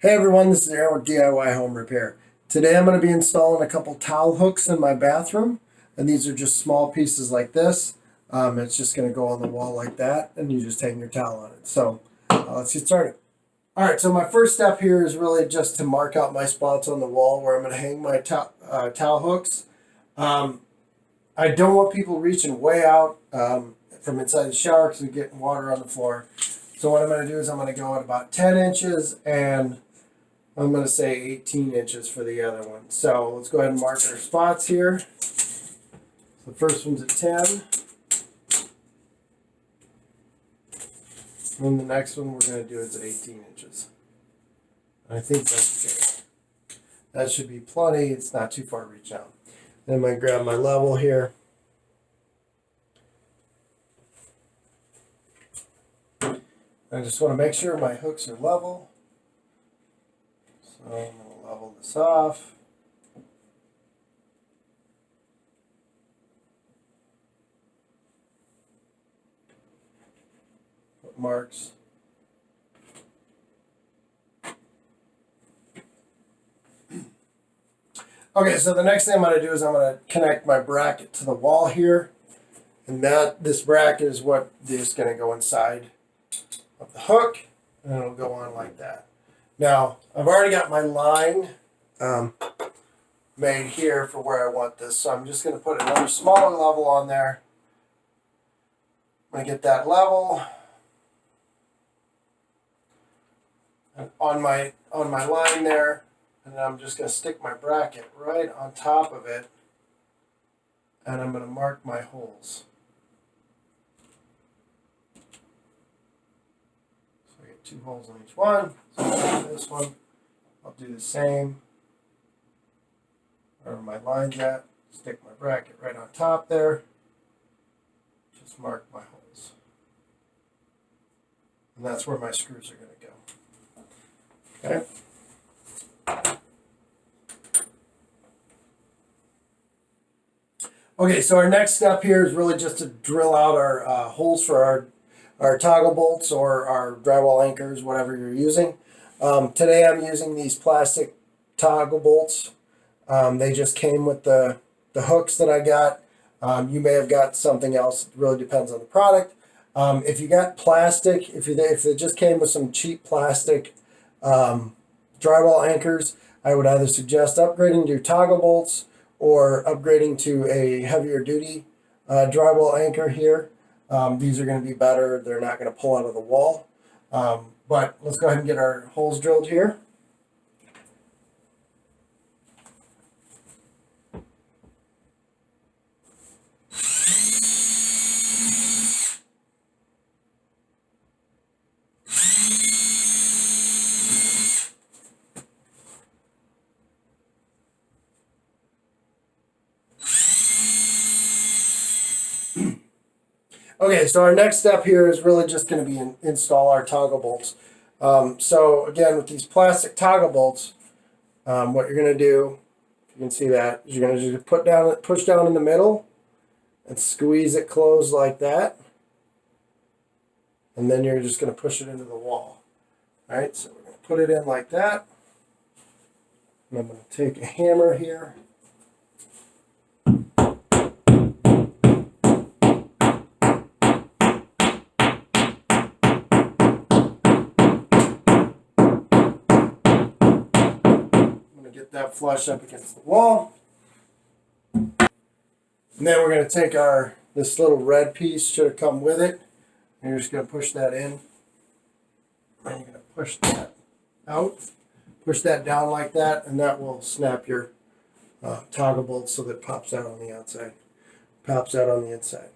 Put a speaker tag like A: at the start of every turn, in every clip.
A: Hey everyone, this is Aaron with DIY Home Repair. Today I'm going to be installing a couple towel hooks in my bathroom, and these are just small pieces like this. It's just going to go on the wall like that, and you just hang your towel on it. So let's get started. Alright, so my first step here is really just to mark out my spots on the wall where I'm going to hang my towel hooks. I don't want people reaching way out from inside the shower because we're getting water on the floor. So what I'm going to do is I'm going to go at about 10 inches and I'm going to say 18 inches for the other one. So let's go ahead and mark our spots here. The first one's at 10. And the next one we're going to do is at 18 inches. I think that's good. That should be plenty. It's not too far to reach out. Then I'm going to grab my level here. I just want to make sure my hooks are level. So I'm going to level this off. Put marks. Okay, so the next thing I'm going to do is I'm going to connect my bracket to the wall here. And this bracket is what is going to go inside of the hook. And it'll go on like that. Now, I've already got my line made here for where I want this. So I'm just going to put another smaller level on there. I'm going to get that level. And on my line there. And then I'm just going to stick my bracket right on top of it. And I'm going to mark my holes. So I get 2 holes on each one. So this one, I'll do the same. Wherever my line's at, stick my bracket right on top there. Just mark my holes. And that's where my screws are going to go. Okay. Okay, so our next step here is really just to drill out our holes for our toggle bolts or our drywall anchors, whatever you're using. Today I'm using these plastic toggle bolts. They just came with the hooks that I got. You may have got something else. It really depends on the product. If you got plastic, if it just came with some cheap plastic drywall anchors, I would either suggest upgrading to toggle bolts or upgrading to a heavier duty drywall anchor here. These are going to be better. They're not going to pull out of the wall. But let's go ahead and get our holes drilled here. Okay, so our next step here is really just going to be install our toggle bolts. So again, with these plastic toggle bolts, what you're going to do, if you can see that, is you're going to just push down in the middle and squeeze it closed like that. And then you're just going to push it into the wall. All right, so we're going to put it in like that. And I'm going to take a hammer here. Get that flush up against the wall. And then we're going to take this little red piece, should have come with it, and you're just going to push that in. And you're going to push that out, push that down like that, and that will snap your toggle bolt so that it pops out on the outside, pops out on the inside.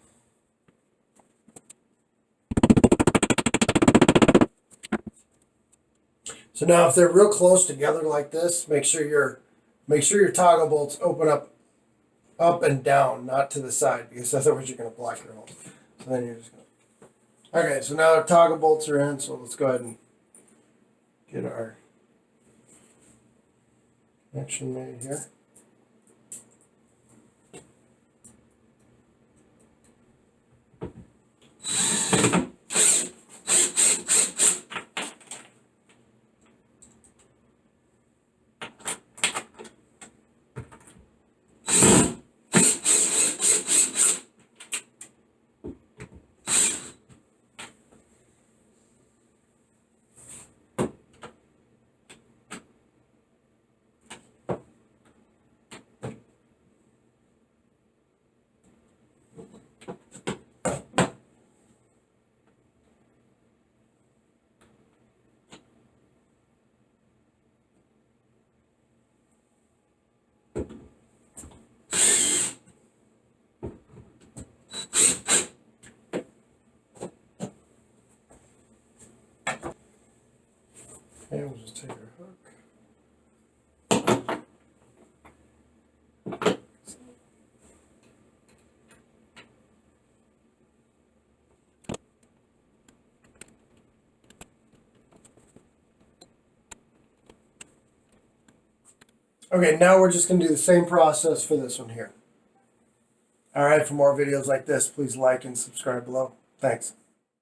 A: So now if they're real close together like this, make sure your toggle bolts open up and down, not to the side, because otherwise you're going to block your holes. So then you're just going to... Okay, so now our toggle bolts are in, so let's go ahead and get our connection made here. We'll just take our hook. Okay, now we're just going to do the same process for this one here. All right, for more videos like this, please like and subscribe below. Thanks.